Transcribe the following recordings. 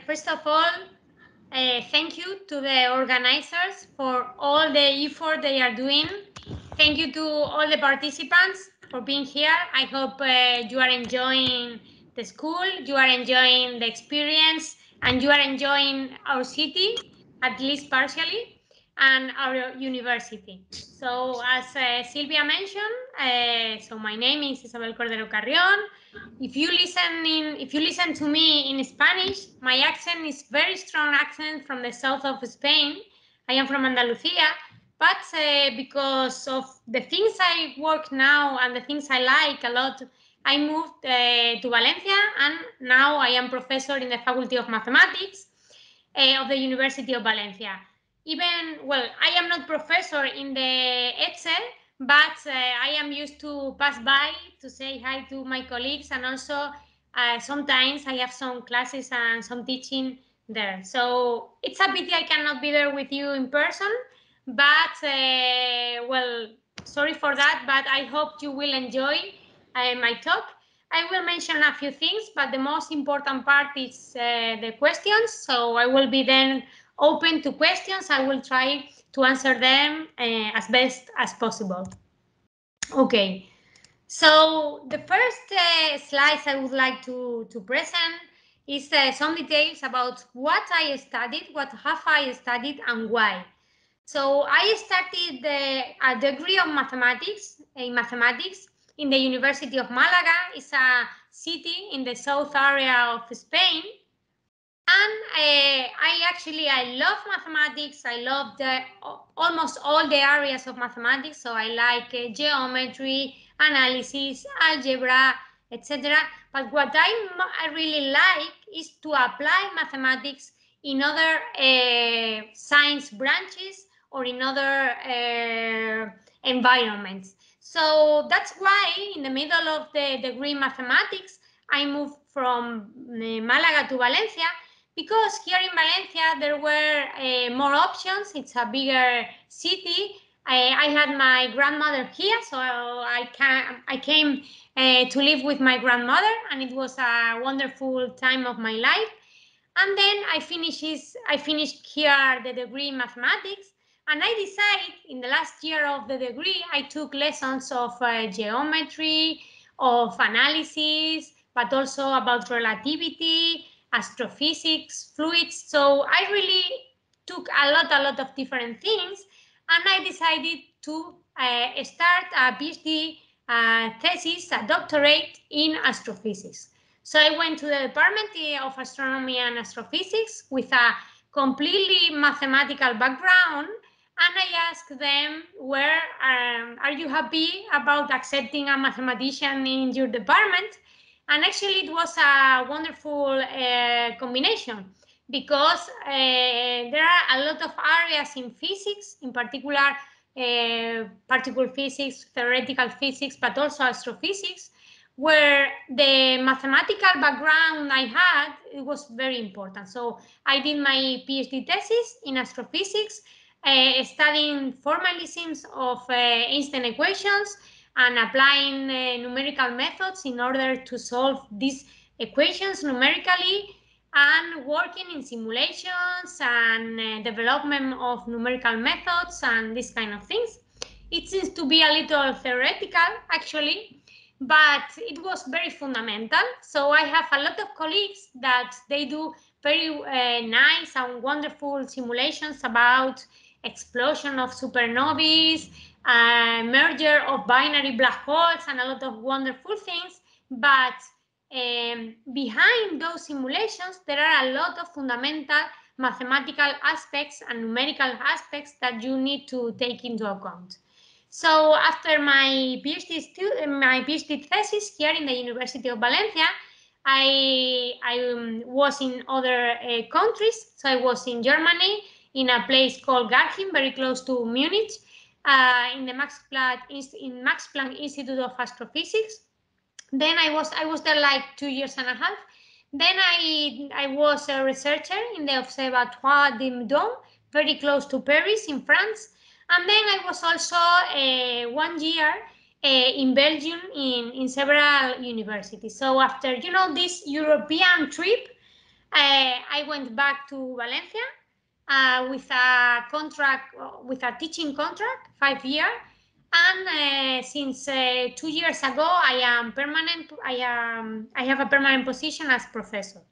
first of all, thank you to the organizers for all the effort they are doing. Thank you to all the participants for being here. I hope you are enjoying the school, you are enjoying the experience, and you are enjoying our city, at least partially, and our university. So as Silvia mentioned, so my name is Isabel Cordero Carrion. If you listen to me in Spanish, my accent is very strong accent from the south of Spain. I am from Andalusia, but because of the things I work now and the things I like a lot, I moved to Valencia, and now I am professor in the Faculty of Mathematics of the University of Valencia. I am not professor in the ETSE, but I am used to pass by to say hi to my colleagues, and also sometimes I have some classes and some teaching there. So it's a pity I cannot be there with you in person, but sorry for that, but I hope you will enjoy my talk. I will mention a few things, but the most important part is the questions. So I will be then open to questions. I will try to answer them as best as possible. Okay, so the first slides I would like to present is some details about what I studied, what have I studied, and why. So I started a degree of mathematics in the University of Malaga. It's a city in the south area of Spain. And I love mathematics. I love almost all the areas of mathematics. So I like geometry, analysis, algebra, etc. But what I really like is to apply mathematics in other science branches or in other environments. So that's why in the middle of the degree in mathematics, I moved from Malaga to Valencia, because here in Valencia there were more options. It's a bigger city. I had my grandmother here, so I came to live with my grandmother, and it was a wonderful time of my life. And then I finished here the degree in mathematics, and I decided in the last year of the degree I took lessons of geometry, of analysis, but also about relativity, astrophysics, fluids. So I really took a lot of different things, and I decided to start a PhD thesis, a doctorate in astrophysics. So I went to the Department of Astronomy and Astrophysics with a completely mathematical background, and I asked them, where are you happy about accepting a mathematician in your department? And actually it was a wonderful combination, because there are a lot of areas in physics, in particular particle physics, theoretical physics, but also astrophysics, where the mathematical background I had, it was very important. So I did my PhD thesis in astrophysics, studying formalisms of Einstein equations and applying numerical methods in order to solve these equations numerically, and working in simulations and development of numerical methods and these kind of things. It seems to be a little theoretical, actually, but it was very fundamental. So I have a lot of colleagues that they do very nice and wonderful simulations about explosion of supernovae, merger of binary black holes, and a lot of wonderful things. But behind those simulations, there are a lot of fundamental mathematical aspects and numerical aspects that you need to take into account. So after my PhD thesis here in the University of Valencia, I was in other countries. So I was in Germany, in a place called Garching, very close to Munich, in the Max Planck Institute of Astrophysics. Then I was there like 2 years and a half. Then I was a researcher in the Observatoire de Meudon, very close to Paris in France. And then I was also 1 year in Belgium in several universities. So after, this European trip, I went back to Valencia with a contract, with a teaching contract, 5 years. And since 2 years ago, I have a permanent position as professor.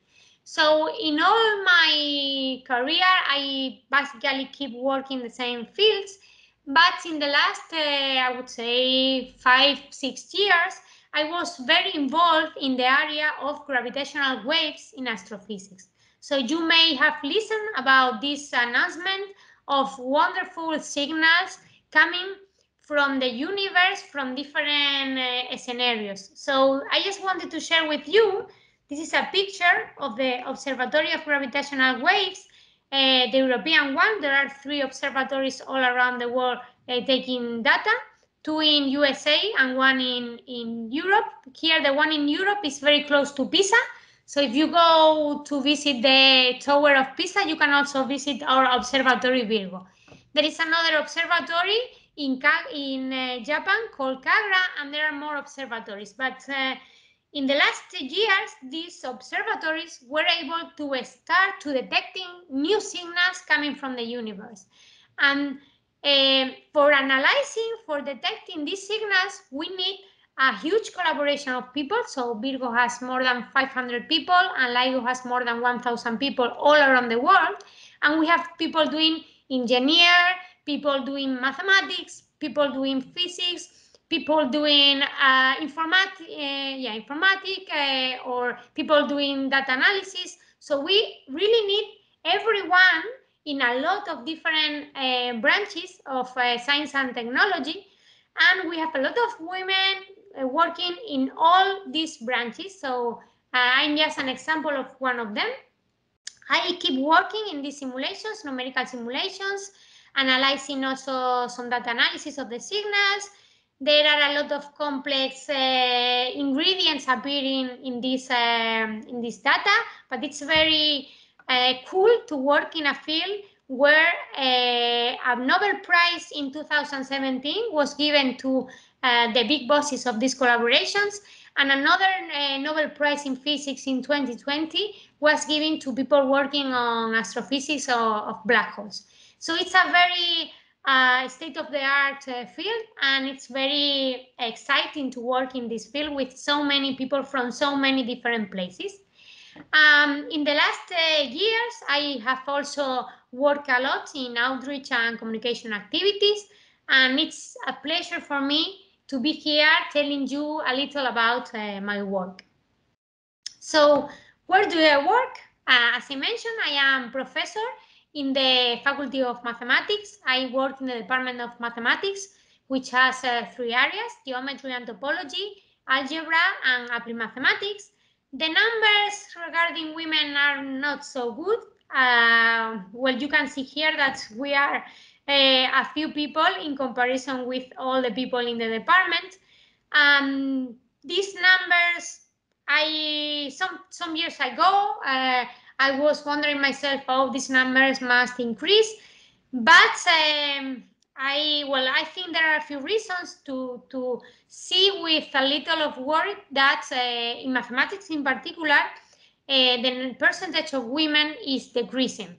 So in all my career, I basically keep working the same fields. But in the last, I would say 5-6 years, I was very involved in the area of gravitational waves in astrophysics. So you may have listened about this announcement of wonderful signals coming from the universe from different scenarios. So I just wanted to share with you, this is a picture of the Observatory of Gravitational Waves, the European one. There are 3 observatories all around the world taking data, 2 in USA and 1 in Europe. Here, the one in Europe is very close to Pisa. So if you go to visit the Tower of Pisa, you can also visit our observatory Virgo. There is another observatory in Japan called Kagra, and there are more observatories. But in the last years, these observatories were able to start to detecting new signals coming from the universe. And for analyzing, for detecting these signals, we need a huge collaboration of people. So Virgo has more than 500 people and LIGO has more than 1,000 people all around the world. And we have people doing engineer, people doing mathematics, people doing physics, people doing informatic, or people doing data analysis. So we really need everyone in a lot of different branches of science and technology. And we have a lot of women working in all these branches. So I'm just an example of one of them. I keep working in these simulations, numerical simulations, analyzing also some data analysis of the signals. There are a lot of complex ingredients appearing in this data, but it's very cool to work in a field where a Nobel Prize in 2017 was given to the big bosses of these collaborations, and another Nobel Prize in Physics in 2020 was given to people working on astrophysics of black holes. So it's a very state-of-the-art field, and it's very exciting to work in this field with so many people from so many different places. In the last years, I have also worked a lot in outreach and communication activities, and it's a pleasure for me to be here telling you a little about my work. So, where do I work? As I mentioned, I am professor in the Faculty of Mathematics. I work in the Department of Mathematics, which has 3 areas: geometry and topology, algebra, and applied mathematics. The numbers regarding women are not so good. Well, you can see here that we are a few people in comparison with all the people in the department. These numbers, some years ago, I was wondering myself, oh, these numbers must increase, but I think there are a few reasons to see with a little of worry that in mathematics in particular, the percentage of women is decreasing.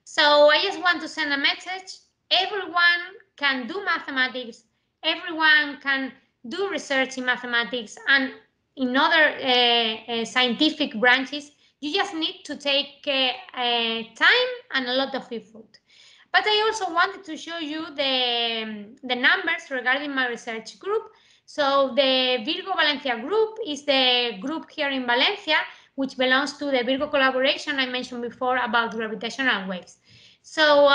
So I just want to send a message. Everyone can do mathematics. Everyone can do research in mathematics and in other scientific branches. You just need to take time and a lot of effort. But I also wanted to show you the numbers regarding my research group. So the Virgo Valencia group is the group here in Valencia, which belongs to the Virgo collaboration I mentioned before about gravitational waves. So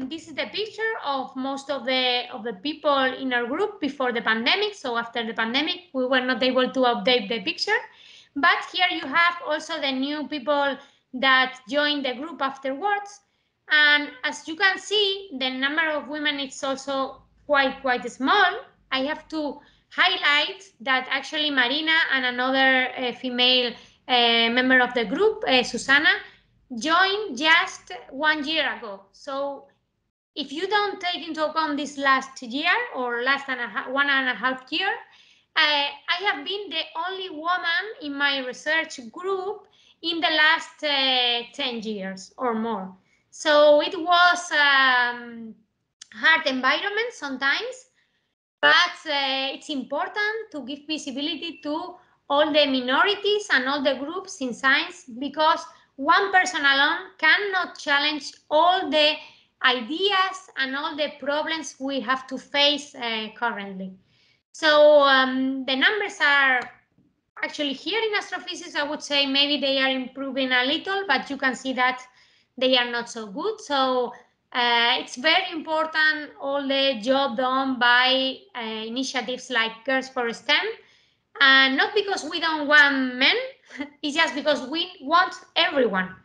this is the picture of most of the people in our group before the pandemic. So after the pandemic, we were not able to update the picture. But here you have also the new people that joined the group afterwards. And as you can see, the number of women is also quite small. I have to highlight that actually Marina and another female member of the group, Susana, joined just 1 year ago. So if you don't take into account this last year or last 1.5 years, I have been the only woman in my research group in the last 10 years or more. So it was hard environment sometimes, but it's important to give visibility to all the minorities and all the groups in science, because one person alone cannot challenge all the ideas and all the problems we have to face currently. So the numbers are actually here in astrophysics. I would say maybe they are improving a little, but you can see that they are not so good. So it's very important all the job done by initiatives like Girls4Stem, and not because we don't want men, it's just because we want everyone.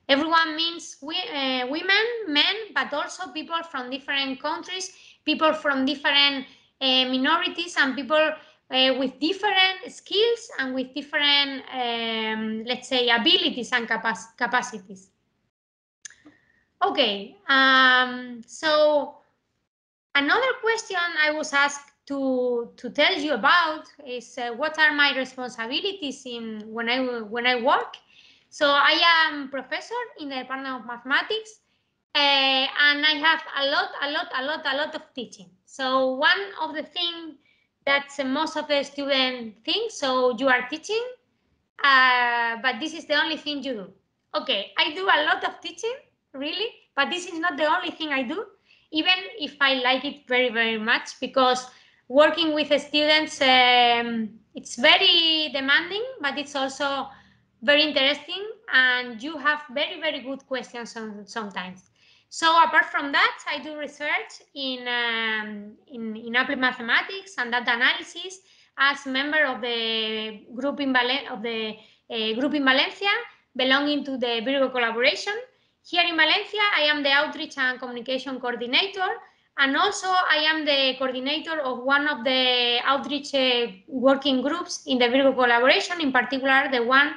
Everyone means women, men, but also people from different countries, people from different minorities, and people with different skills and with different, let's say, abilities and capacities. Okay, so another question I was asked to tell you about is what are my responsibilities when I work. So I am professor in the Department of Mathematics, and I have a lot of teaching. So one of the things that most of the students think, so you are teaching, but this is the only thing you do. Okay, I do a lot of teaching, really, but this is not the only thing I do, even if I like it very, very much, because working with students, it's very demanding, but it's also very interesting, and you have very, very good questions sometimes. So apart from that, I do research in applied mathematics and data analysis as member of the group in Valencia, belonging to the Virgo collaboration. Here in Valencia, I am the outreach and communication coordinator, and also I am the coordinator of one of the outreach working groups in the Virgo collaboration, in particular the one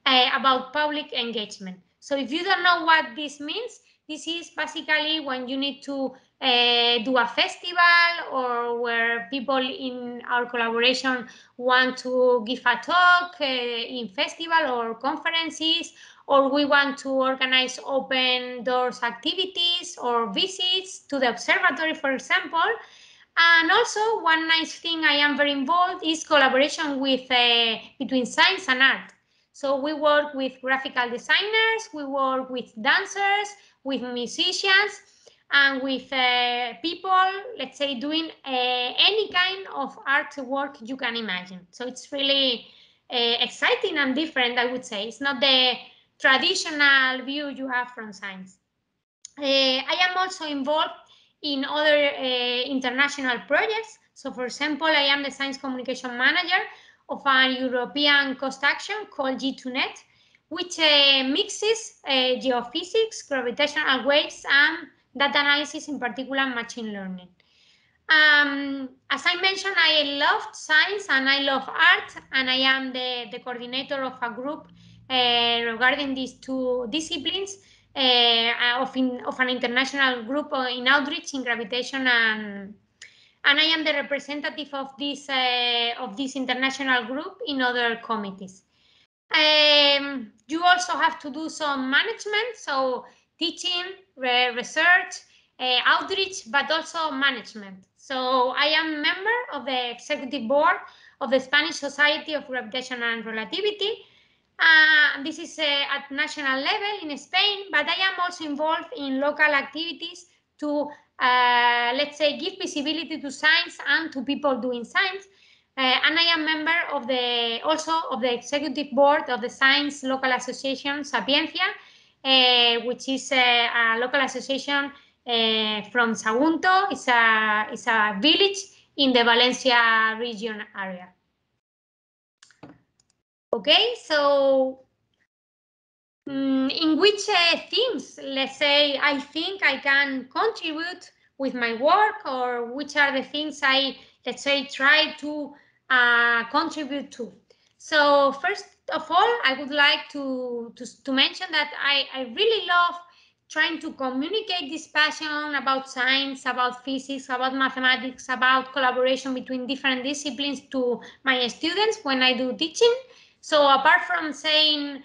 about public engagement. So if you don't know what this means, this is basically when you need to do a festival, or where people in our collaboration want to give a talk in festival or conferences, or we want to organize open doors activities or visits to the observatory, for example. And also one nice thing I am very involved is collaboration with between science and art. So we work with graphical designers, we work with dancers, with musicians, and with people, let's say, doing any kind of artwork you can imagine. So it's really exciting and different, I would say. It's not the traditional view you have from science. I am also involved in other international projects. So for example, I am the science communication manager of a European cost action called G2Net, which mixes geophysics, gravitational waves, and data analysis, in particular machine learning. As I mentioned, I love science and I love art, and I am the coordinator of a group regarding these two disciplines of an international group in outreach in gravitation, and I am the representative of this international group in other committees. You also have to do some management, so teaching, research, outreach, but also management. So I am member of the executive board of the Spanish Society of Gravitation and Relativity. This is at national level in Spain, but I am also involved in local activities to, let's say, give visibility to science and to people doing science. And I am member of also of the executive board of the Science Local Association Sapiencia, which is a local association from Sagunto. It's a village in the Valencia region area. Okay, so in which themes, let's say, I think I can contribute with my work, or which are the things I, let's say, try to contribute to. So first of all, I would like to mention that I really love trying to communicate this passion about science, about physics, about mathematics, about collaboration between different disciplines to my students when I do teaching. So apart from saying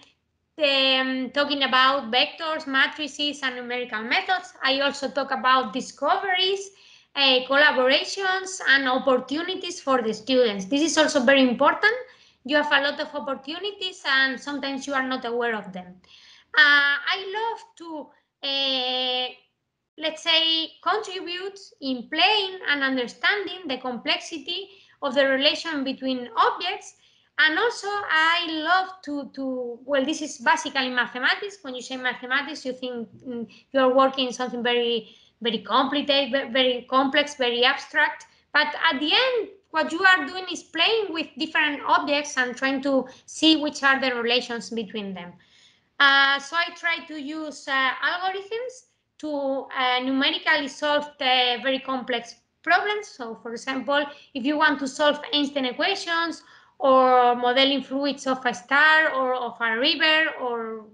talking about vectors, matrices, and numerical methods. I also talk about discoveries, collaborations, and opportunities for the students. This is also very important. You have a lot of opportunities, and sometimes you are not aware of them. I love to, let's say, contribute in playing and understanding the complexity of the relation between objects. And also I love to well, this is basically mathematics. When you say mathematics, you think you're working something very, very complicated, very complex, very abstract. But at the end, what you are doing is playing with different objects and trying to see which are the relations between them. So I try to use algorithms to numerically solve the very complex problems. So for example, if you want to solve Einstein equations or modeling fluids of a star or of a river or,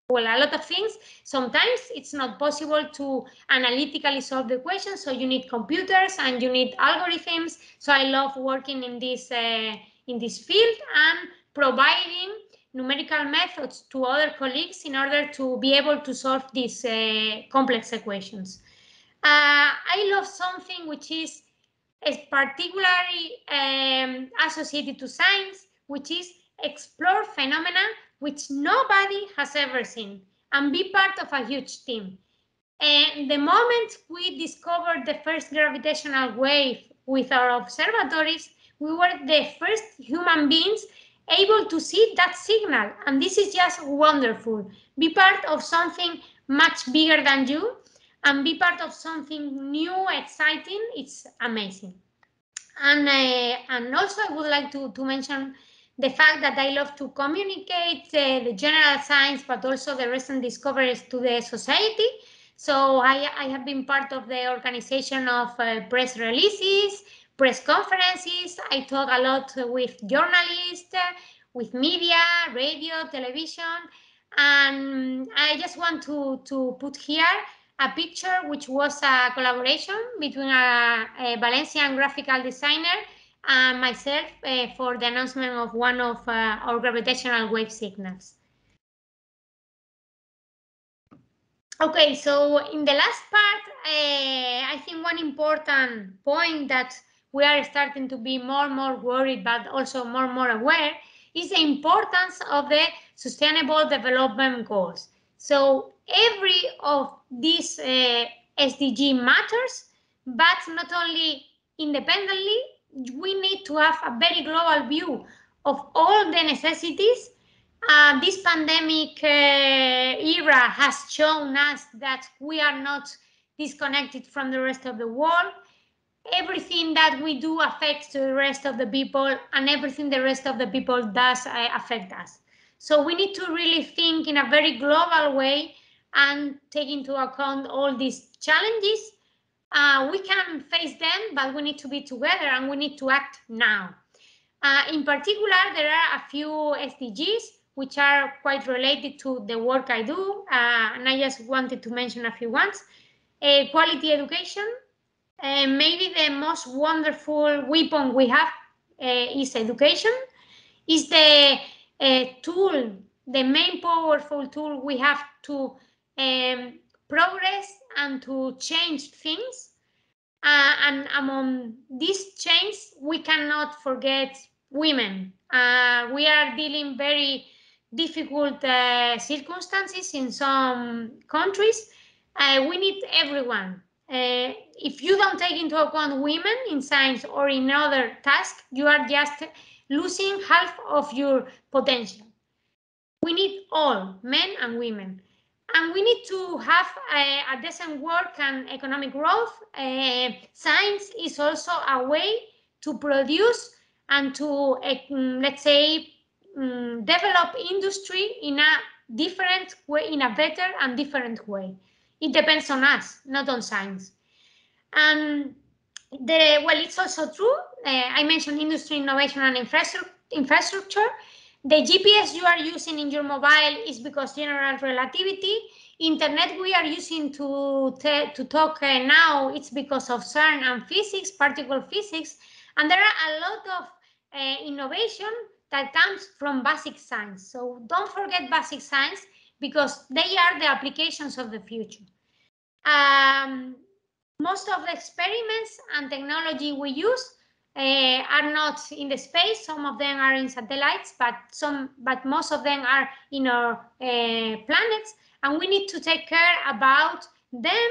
well, a lot of things, sometimes it's not possible to analytically solve the equation. So you need computers and you need algorithms. So I love working in this field and providing numerical methods to other colleagues in order to be able to solve these complex equations. I love something which is particularly associated to science, which is explore phenomena which nobody has ever seen and be part of a huge team. And the moment we discovered the first gravitational wave with our observatories, we were the first human beings able to see that signal. And this is just wonderful. Be part of something much bigger than you and be part of something new, exciting. It's amazing. And also I would like to mention the fact that I love to communicate the general science, but also the recent discoveries to the society. So I have been part of the organization of press releases, press conferences. I talk a lot with journalists, with media, radio, television. And I just want to put here a picture which was a collaboration between a Valencian graphical designer and myself for the announcement of one of our gravitational wave signals. Okay, so in the last part, I think one important point that we are starting to be more and more worried, but also more and more aware, is the importance of the Sustainable Development Goals. So every of these SDG matters, but not only independently, we need to have a very global view of all the necessities. This pandemic era has shown us that we are not disconnected from the rest of the world. Everything that we do affects the rest of the people, and everything the rest of the people does affect us. So we need to really think in a very global way and take into account all these challenges. We can face them, but we need to be together and we need to act now. In particular, there are a few SDGs which are quite related to the work I do, and I just wanted to mention a few ones. Quality education. Maybe the most wonderful weapon we have is education. Is the tool, the main powerful tool we have to progress and to change things. And among these change, we cannot forget women. We are dealing very difficult circumstances in some countries. We need everyone. If you don't take into account women in science or in other tasks, you are just losing half of your potential. We need all, men and women. And we need to have a decent work and economic growth. Science is also a way to produce and to, let's say, develop industry in a different way, in a better and different way. It depends on us, not on science. And well, it's also true. I mentioned industry, innovation, and infrastructure. The GPS you are using in your mobile is because general relativity. Internet we are using to talk now, it's because of CERN and physics, particle physics. And there are a lot of innovation that comes from basic science. So don't forget basic science because they are the applications of the future. Most of the experiments and technology we use are not in the space. Some of them are in satellites, but most of them are in our planets, and we need to take care about them,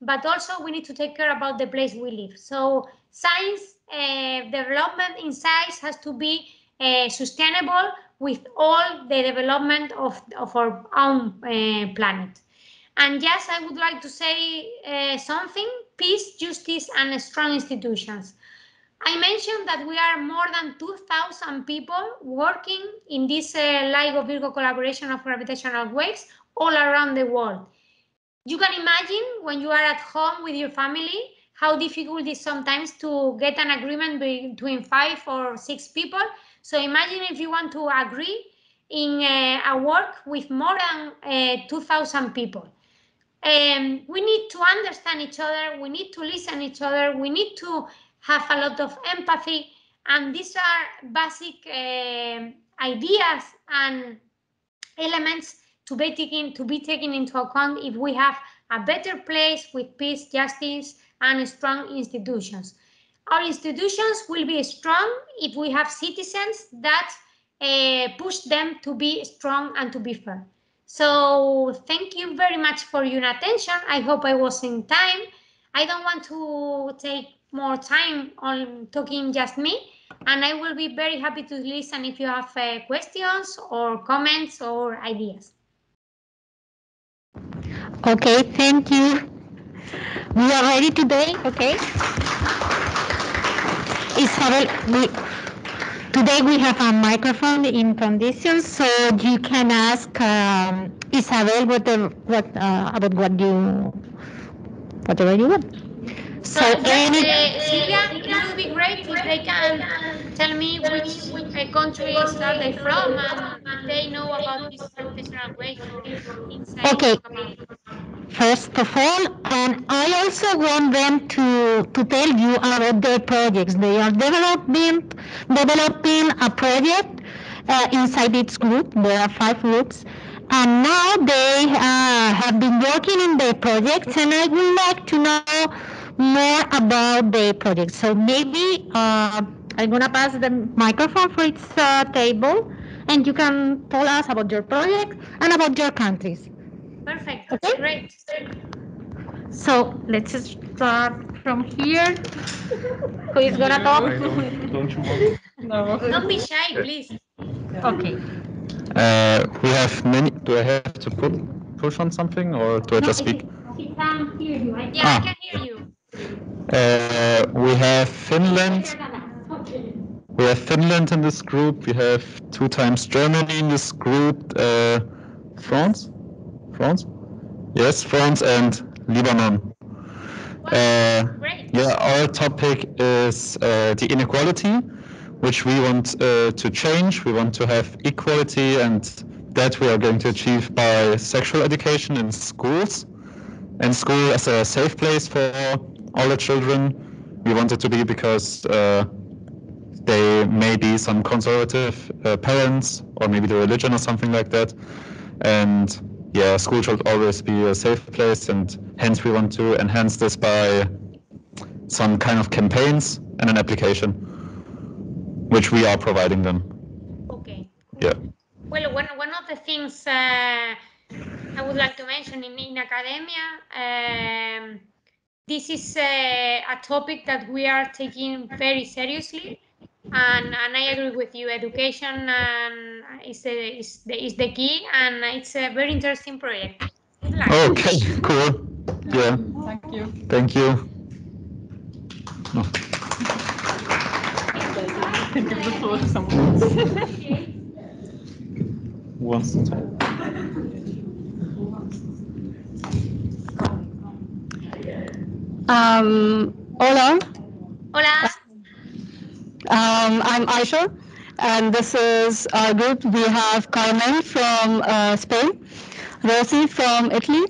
but also we need to take care about the place we live. So science development in science has to be sustainable with all the development of our own planet. And yes, I would like to say something: peace, justice, and strong institutions. I mentioned that we are more than 2,000 people working in this LIGO Virgo collaboration of gravitational waves all around the world. You can imagine when you are at home with your family how difficult it is sometimes to get an agreement between 5 or 6 people. So imagine if you want to agree in a work with more than 2,000 people. We need to understand each other, we need to listen each other, we need to have a lot of empathy, and these are basic ideas and elements to be taken into account if we have a better place with peace, justice, and strong institutions. Our institutions will be strong if we have citizens that push them to be strong and to be fair. So thank you very much for your attention. I hope I was in time. I don't want to take more time on talking just me, and I will be very happy to listen if you have questions or comments or ideas. Okay, thank you. We are ready today, okay? Isabel, today we have a microphone in conditions, so you can ask Isabel whatever you want. So Silvia, it would be great if they can tell me which countries are they from and if they know about this gravitational wave inside Okay. capability. First of all, and I also want them to tell you about their projects. They are developing a project inside its group. There are 5 groups, and now they have been working in their projects, and I would like to know more about their projects. So maybe I'm gonna pass the microphone for its table, and you can tell us about your project and about your countries. Perfect. Okay? Great. So let's start from here. Who is gonna talk? Don't you want? No. Don't be shy, please. Okay. We have many. Do I have to push on something or do I just speak? He can hear you. Yeah, I can hear you. We have Finland. We have Finland in this group. We have 2 times Germany in this group. France? France? Yes, France and Lebanon. Great. Yeah, our topic is the inequality, which we want to change. We want to have equality, and that we are going to achieve by sexual education in schools. And school as a safe place for all the children. We want it to be because they may be some conservative parents, or maybe the religion or something like that. And yeah, school should always be a safe place, and hence we want to enhance this by some kind of campaigns and an application, which we are providing them. Okay. Cool. Yeah. Well, one of the things I would like to mention in academia, this is a topic that we are taking very seriously, and I agree with you. Education is the key, and it's a very interesting project. Good luck. Okay, cool. Yeah. Thank you. Thank you. No. Give the floor to someone else. Who wants to talk? Hola. Hola. I'm Aisha, and this is our group. We have Carmen from Spain, Rosie from Italy,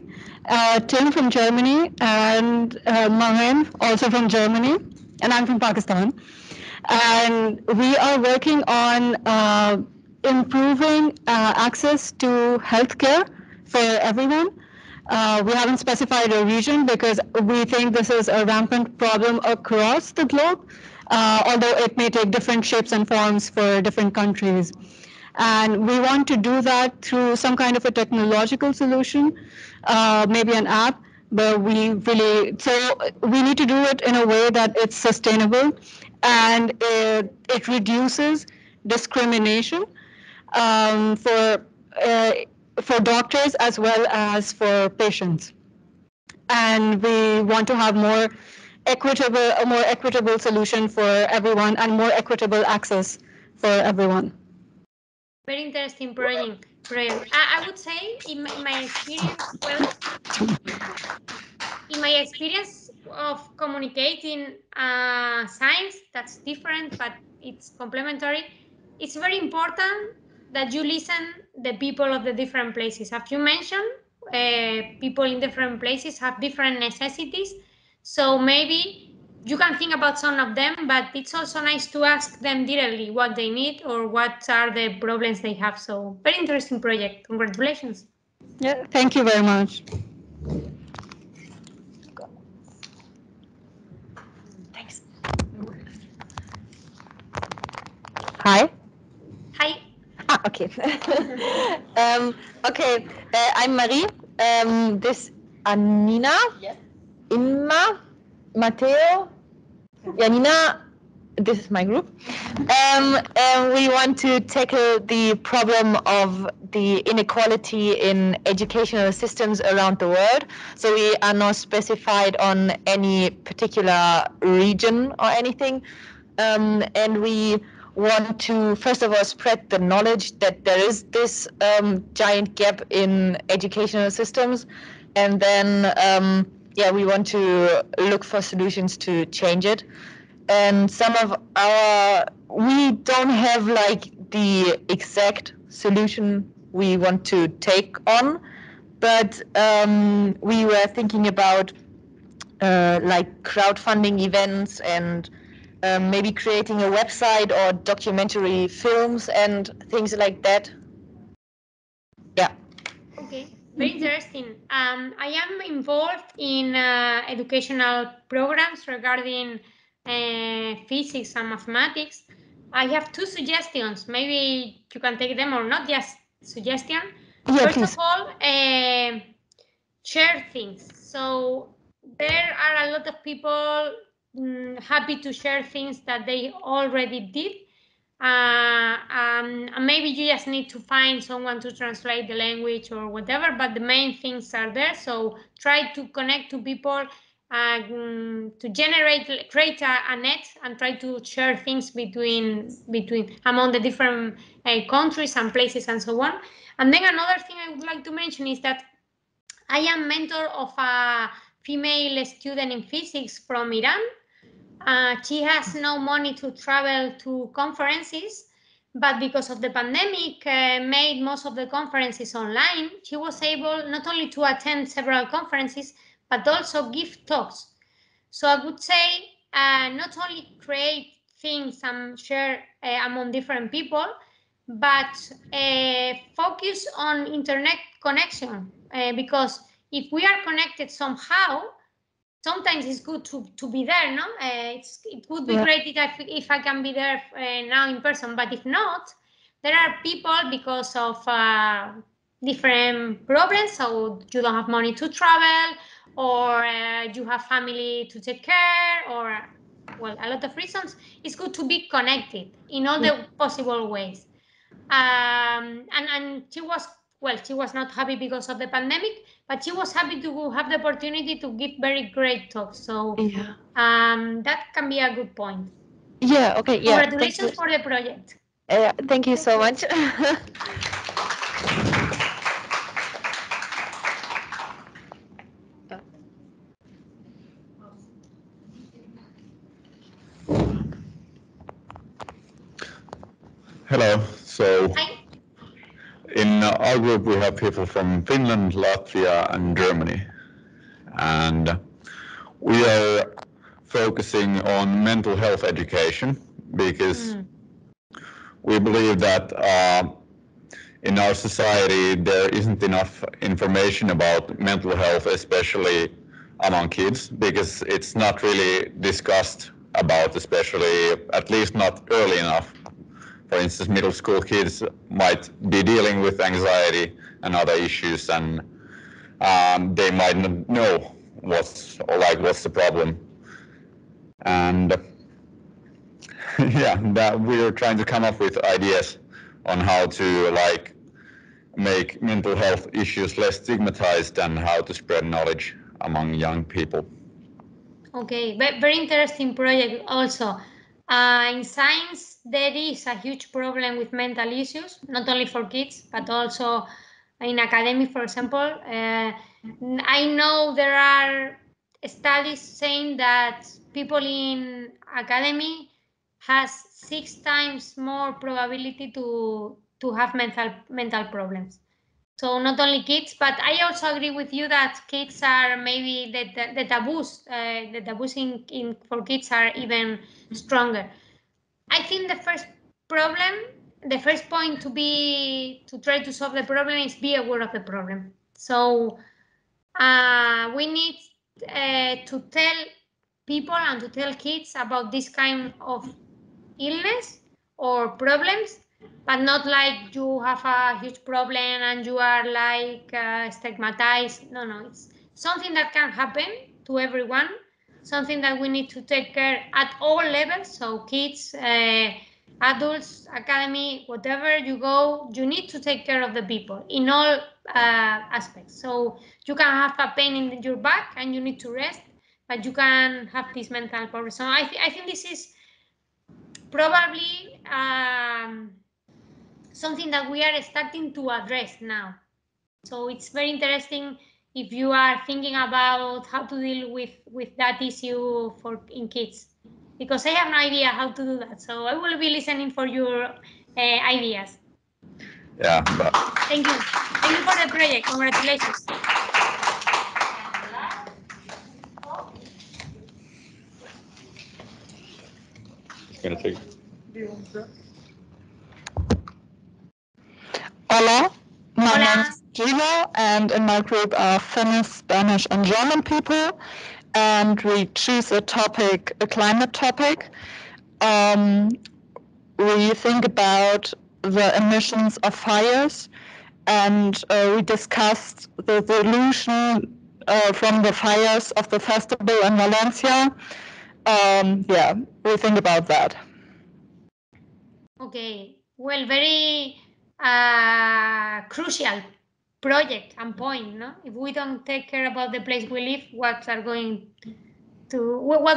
Tim from Germany, and Mahen also from Germany, and I'm from Pakistan. And we are working on improving access to healthcare for everyone. We haven't specified a region because we think this is a rampant problem across the globe, although it may take different shapes and forms for different countries. And we want to do that through some kind of a technological solution, maybe an app, but we need to do it in a way that it's sustainable and it reduces discrimination for doctors as well as for patients. And we want to have a more equitable solution for everyone and more equitable access for everyone. Very interesting project. I would say, in my experience, in my experience of communicating science, that's different, but it's complementary. It's very important that you listen the people of the different places. As you mentioned, people in different places have different necessities. So maybe you can think about some of them, but it's also nice to ask them directly what they need or what are the problems they have. So very interesting project. Congratulations. Yeah, thank you very much. Thanks. Hi. Hi. Okay. Okay, I'm Marie. This Anina. Yes. Inma. Matteo. Janina. This is my group. And we want to tackle the problem of the inequality in educational systems around the world. So we are not specified on any particular region or anything. And we want to, first of all, spread the knowledge that there is this giant gap in educational systems. And then, we want to look for solutions to change it. And we don't have like the exact solution we want to take on, but we were thinking about like crowdfunding events and maybe creating a website or documentary films and things like that. Yeah. Okay, very interesting. I am involved in educational programs regarding physics and mathematics. I have two suggestions. Maybe you can take them or not, just suggestion. Yeah, First please. of all, share things. So there are a lot of people happy to share things that they already did. And maybe you just need to find someone to translate the language or whatever, but the main things are there. So try to connect to people, to create a net and try to share things between among the different countries and places and so on. And then another thing I would like to mention is that I am mentor of a female student in physics from Iran. She has no money to travel to conferences, but because of the pandemic, made most of the conferences online. She was able not only to attend several conferences, but also give talks. So I would say not only create things and share among different people, but focus on internet connection, because if we are connected somehow, sometimes it's good to be there, no? It would be great if I can be there now in person, but if not, there are people because of different problems, so you don't have money to travel, or you have family to take care, or well, a lot of reasons. It's good to be connected in all the possible ways. And she was not happy because of the pandemic, but she was happy to have the opportunity to give very great talks. So that can be a good point. Yeah. Okay. Yeah. Congratulations for the project. Thank you so much. Hello. So Hi. in our group we have people from Finland, Latvia and Germany. And we are focusing on mental health education because we believe that in our society there isn't enough information about mental health, especially among kids, because it's not really discussed about, especially at least not early enough. For instance, middle school kids might be dealing with anxiety and other issues, and they might not know what's the problem. And yeah, that we're trying to come up with ideas on how to make mental health issues less stigmatized and how to spread knowledge among young people. Okay, very interesting project also. In science, there is a huge problem with mental issues, not only for kids, but also in academic, for example. I know there are studies saying that people in academy has 6 times more probability to have mental problems. So not only kids, but I also agree with you that kids are maybe the taboos for kids are even stronger. I think the first point to try to solve the problem is be aware of the problem. So we need to tell people and to tell kids about this kind of illness or problems, but not like you have a huge problem and you are like stigmatized. No, it's something that can happen to everyone, something that we need to take care at all levels. So kids, adults, academy, whatever you go, you need to take care of the people in all aspects. So you can have a pain in your back and you need to rest, but you can have this mental problem. So I think this is probably something that we are starting to address now. So it's very interesting if you are thinking about how to deal with that issue in kids, because I have no idea how to do that. So I will be listening for your ideas. Yeah. Thank you for the project. Congratulations. Hola, my Hola. name is Gina, and in my group are Finnish, Spanish, and German people, and we choose a climate topic. We think about the emissions of fires, and we discussed the pollution from the fires of the festival in Valencia. We think about that. Okay, well, very crucial project and point, no? If we don't take care about the place we live, what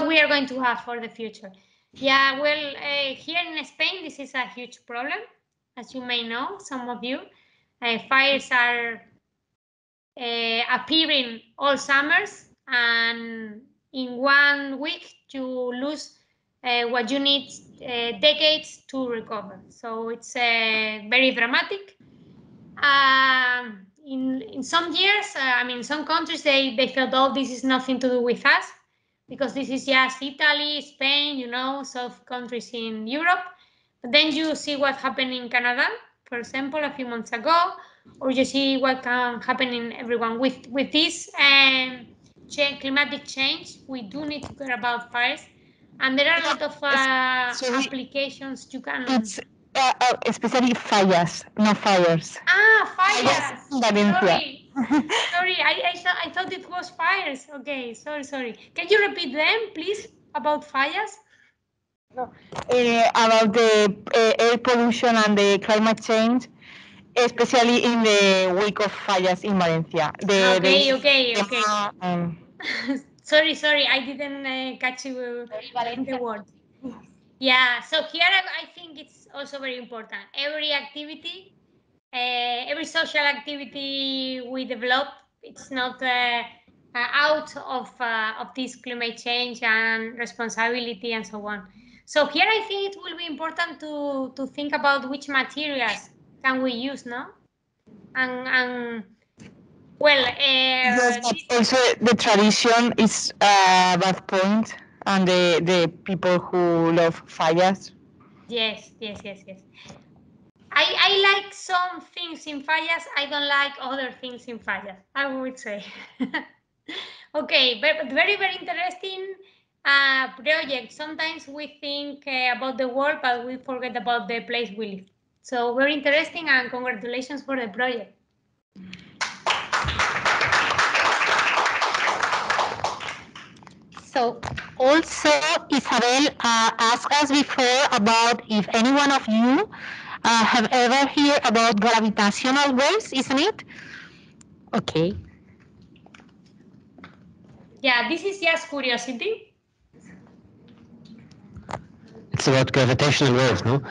we are going to have for the future. Yeah, well, here in Spain, this is a huge problem, as you may know, some of you. Fires are appearing all summers, and in 1 week you lose what you need decades to recover. So it's very dramatic. In some years, some countries, they felt, oh, this is nothing to do with us, because this is just Italy, Spain, south countries in Europe. But then you see what happened in Canada, for example, a few months ago, or you see what can happen in everyone with this climatic change. We do need to care about fires, and there are a lot of applications you can. It's especially fires, not fires. Fires. Sorry. Sorry, I thought it was fires. Okay, sorry. Can you repeat them, please, about fires? About the air pollution and the climate change, especially in the week of fires in Valencia. Okay. Sorry, I didn't catch the word. Yeah, so here I think it's also very important. Every activity, every social activity we develop, it's not out of this climate change and responsibility and so on. So here I think it will be important to think about which materials can we use, no? And well, also the tradition is a bad point, and the people who love fires. Yes. I like some things in fallas. I don't like other things in fallas, I would say. Okay, but very, very interesting project. Sometimes we think about the world, but we forget about the place we live. So very interesting, and congratulations for the project. So also Isabel asked us before about if any one of you have ever heard about gravitational waves, isn't it? Okay. Yeah, this is just curiosity. It's about gravitational waves, no?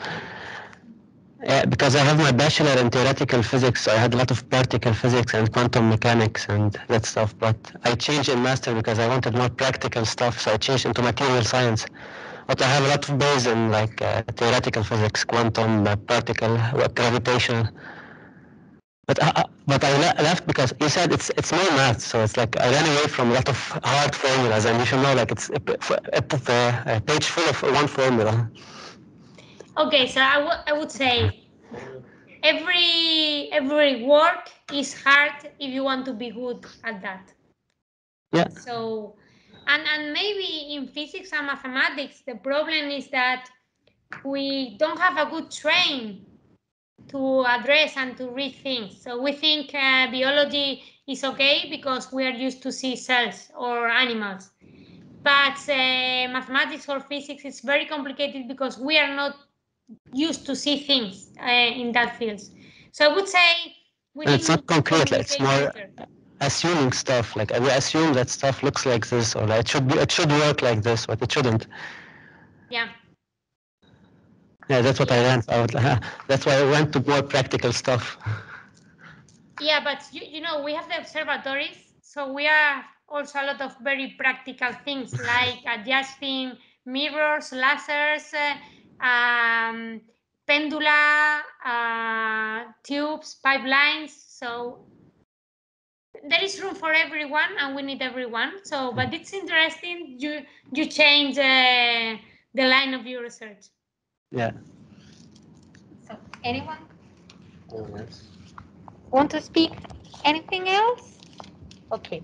Because I have my bachelor in theoretical physics, so I had a lot of particle physics and quantum mechanics and that stuff, but I changed in master because I wanted more practical stuff, so I changed into material science. But I have a lot of base in like theoretical physics, quantum, particle, gravitational. But I left because you said it's more math, so it's like I ran away from a lot of hard formulas, and you should know like it's a page full of one formula. Okay, so I would say every work is hard if you want to be good at that. Yeah. So, and maybe in physics and mathematics, the problem is that we don't have a good train to address and to read things. So we think biology is okay because we are used to see cells or animals. But mathematics or physics is very complicated because we are not used to see things in that field. So I would say we need It's not to concrete, it's more better. assuming stuff. Like we assume that stuff looks like this, or like it should work like this, but it shouldn't. Yeah. Yeah, that's what I learned. That's why I went to more practical stuff. Yeah, but you know, we have the observatories, so we are also a lot of very practical things like adjusting mirrors, lasers, pendula, tubes, pipelines. So there is room for everyone, and we need everyone. So, but it's interesting. You change the line of your research. Yeah. So anyone want to speak anything else? Okay.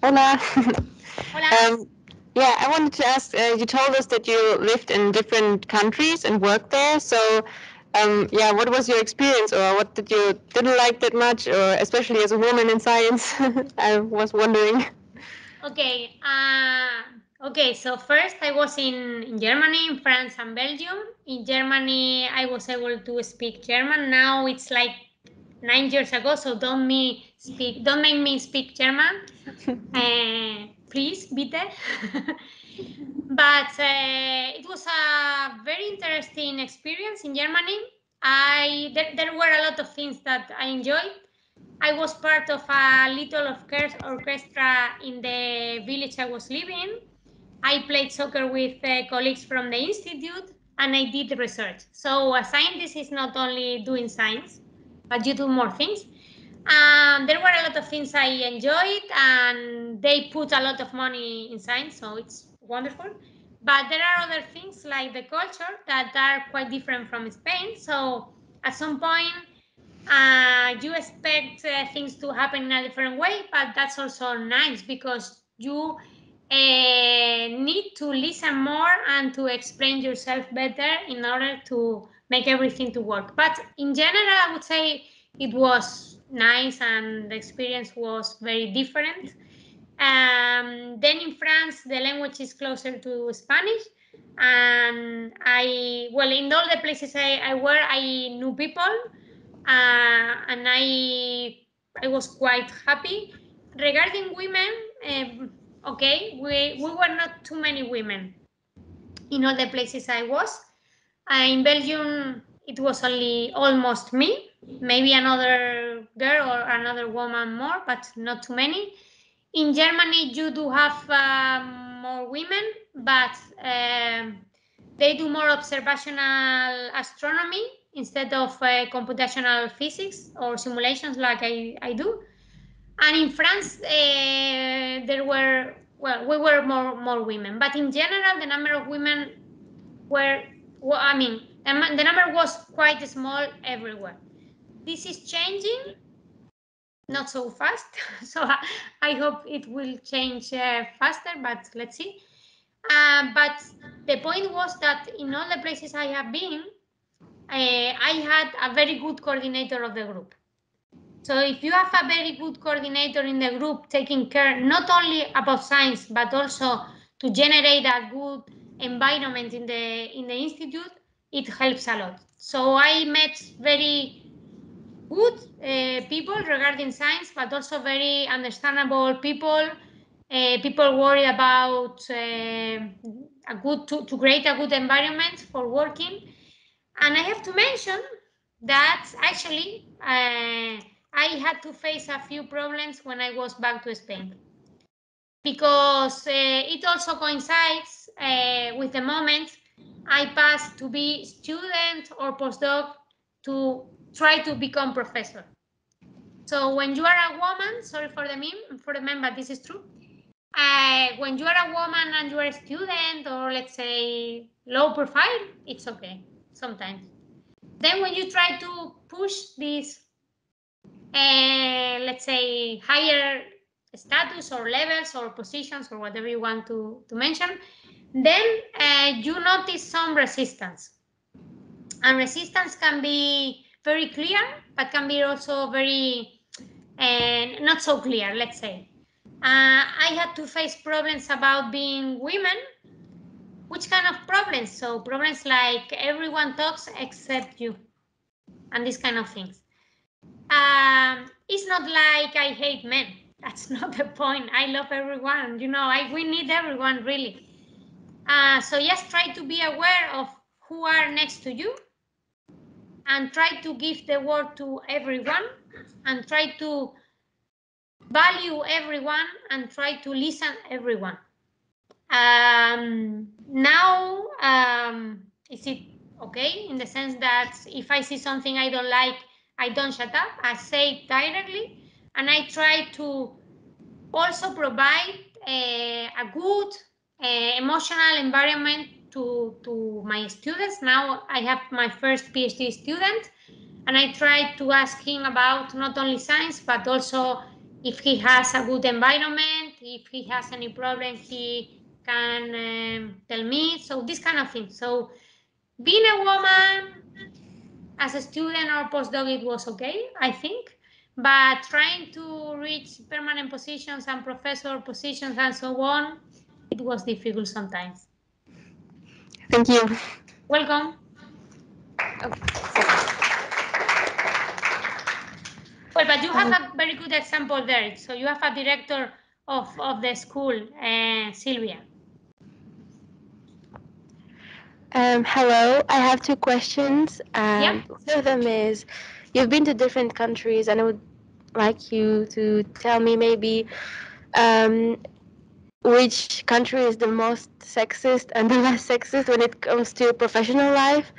Hola. Hola. Yeah, I wanted to ask, you told us that you lived in different countries and worked there. So, yeah, what was your experience, or what did you didn't like that much, or especially as a woman in science? I was wondering. Okay. Okay. So first, I was in Germany, in France, and Belgium. In Germany, I was able to speak German. Now it's like 9 years ago, so don't make me speak German. Please, bitte. But it was a very interesting experience in Germany. There were a lot of things that I enjoyed. I was part of a little orchestra in the village I was living. I played soccer with colleagues from the institute, and I did research. So a scientist is not only doing science, but you do more things. There were a lot of things I enjoyed, and they put a lot of money in science, so it's wonderful. But there are other things like the culture that are quite different from Spain. So at some point, you expect things to happen in a different way, but that's also nice because you need to listen more and to explain yourself better in order to make everything to work. But in general, I would say it was nice and the experience was very different. Then in France, the language is closer to Spanish, and in all the places I were, I knew people, and I was quite happy. Regarding women, okay, we were not too many women in all the places I was. In Belgium, it was only almost me, maybe another girl or another woman more, but not too many. In Germany, you do have more women, but they do more observational astronomy instead of computational physics or simulations like I do. And in France, there were, well, we were more women, but in general, the number of women were, well, I mean, the number was quite small everywhere. This is changing, not so fast, so I hope it will change faster, but let's see. But the point was that in all the places I have been, I had a very good coordinator of the group. So if you have a very good coordinator in the group taking care not only about science, but also to generate a good environment in the institute, it helps a lot. So I met very good people regarding science, but also very understandable people. People worry about to create a good environment for working. And I have to mention that actually I had to face a few problems when I was back to Spain, because it also coincides with the moment I passed to be student or postdoc to try to become professor. So when you are a woman, sorry for the meme, but this is true. When you are a woman and you are a student, or let's say low profile, it's okay sometimes. Then when you try to push this, let's say, higher status or levels or positions or whatever you want to mention, then you notice some resistance. And resistance can be very clear, but can be also very not so clear, let's say. I had to face problems about being women. Which kind of problems? So problems like everyone talks except you, and these kind of things. It's not like I hate men. That's not the point. I love everyone. You know, we need everyone, really. So just try to be aware of who are next to you, and try to give the word to everyone, and try to value everyone, and try to listen everyone. Now, is it okay in the sense that if I see something I don't like, I don't shut up, I say it directly, and I try to also provide a good emotional environment to my students. Now I have my first PhD student, and I try to ask him about not only science, but also if he has a good environment, if he has any problem, he can tell me. So this kind of thing. So being a woman as a student or postdoc, it was okay, I think. But trying to reach permanent positions and professor positions and so on, it was difficult sometimes. Thank you. Welcome. Well, but you have a very good example there. So you have a director of the school, Sylvia. Hello, I have two questions. Yeah. One of them is, you've been to different countries, and I would like you to tell me maybe which country is the most sexist and the less sexist when it comes to professional life.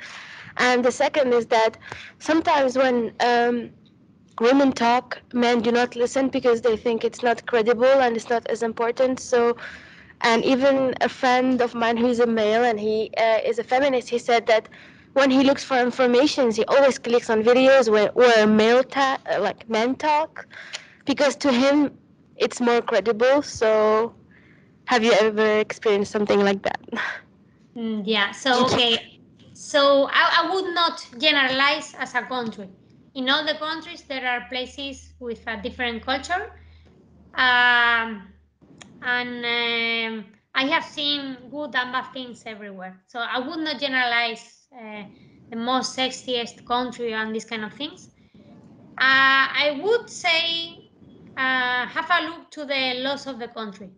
And the second is that sometimes when women talk, men do not listen because they think it's not credible and it's not as important. So, and even a friend of mine who's a male and he is a feminist, he said that when he looks for information, he always clicks on videos where men talk, because to him it's more credible. So, have you ever experienced something like that? Yeah. So okay. So I would not generalize as a country. In all the countries, there are places with a different culture, and I have seen good and bad things everywhere. So I would not generalize the most sexiest country and these kind of things. I would say have a look to the laws of the country.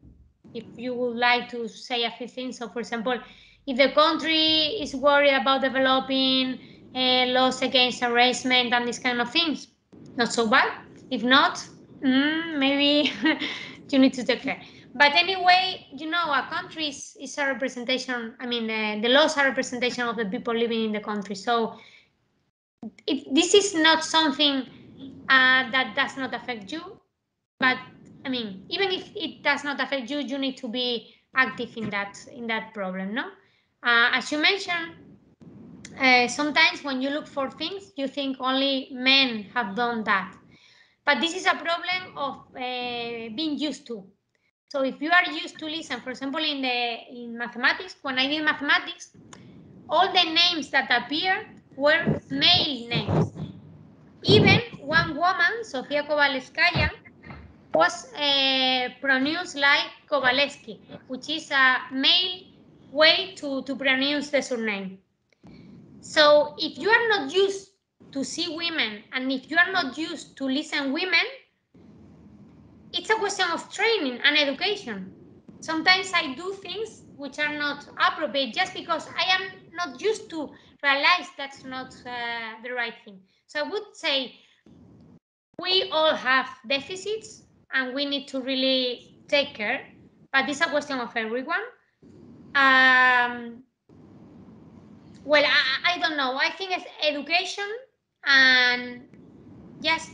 If you would like to say a few things, so for example, if the country is worried about developing laws against harassment and these kind of things, not so bad. If not, maybe you need to take care. But anyway, you know, a country is a representation. I mean, the laws are a representation of the people living in the country. So this is not something that does not affect you. But I mean, even if it does not affect you, you need to be active in that problem, no? As you mentioned, sometimes when you look for things, you think only men have done that. But this is a problem of being used to. So if you are used to listen, for example, in mathematics, when I did mathematics, all the names that appeared were male names. Even one woman, Sofia Kovalevskaya, was pronounced like Kovalevsky, which is a male way to pronounce the surname. So if you are not used to see women and if you are not used to listen women, it's a question of training and education. Sometimes I do things which are not appropriate just because I am not used to realize that's not the right thing. So I would say we all have deficits and we need to really take care, but it's a question of everyone. Well, I don't know. I think it's education and just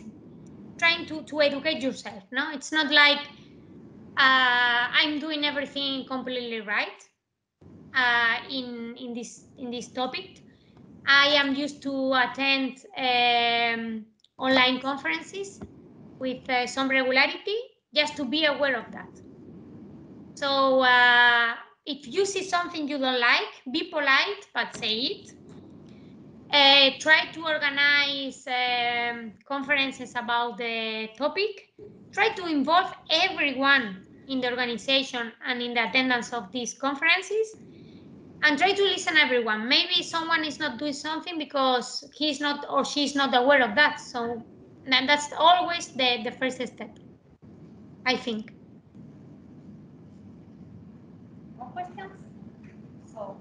trying to educate yourself. No, it's not like I'm doing everything completely right in this topic. I am used to attend online conferences with some regularity, just to be aware of that. So if you see something you don't like, be polite, but say it. Try to organize conferences about the topic. Try to involve everyone in the organization and in the attendance of these conferences. And try to listen to everyone. Maybe someone is not doing something because he's not or she's not aware of that. So that's always the first step, I think. More questions? So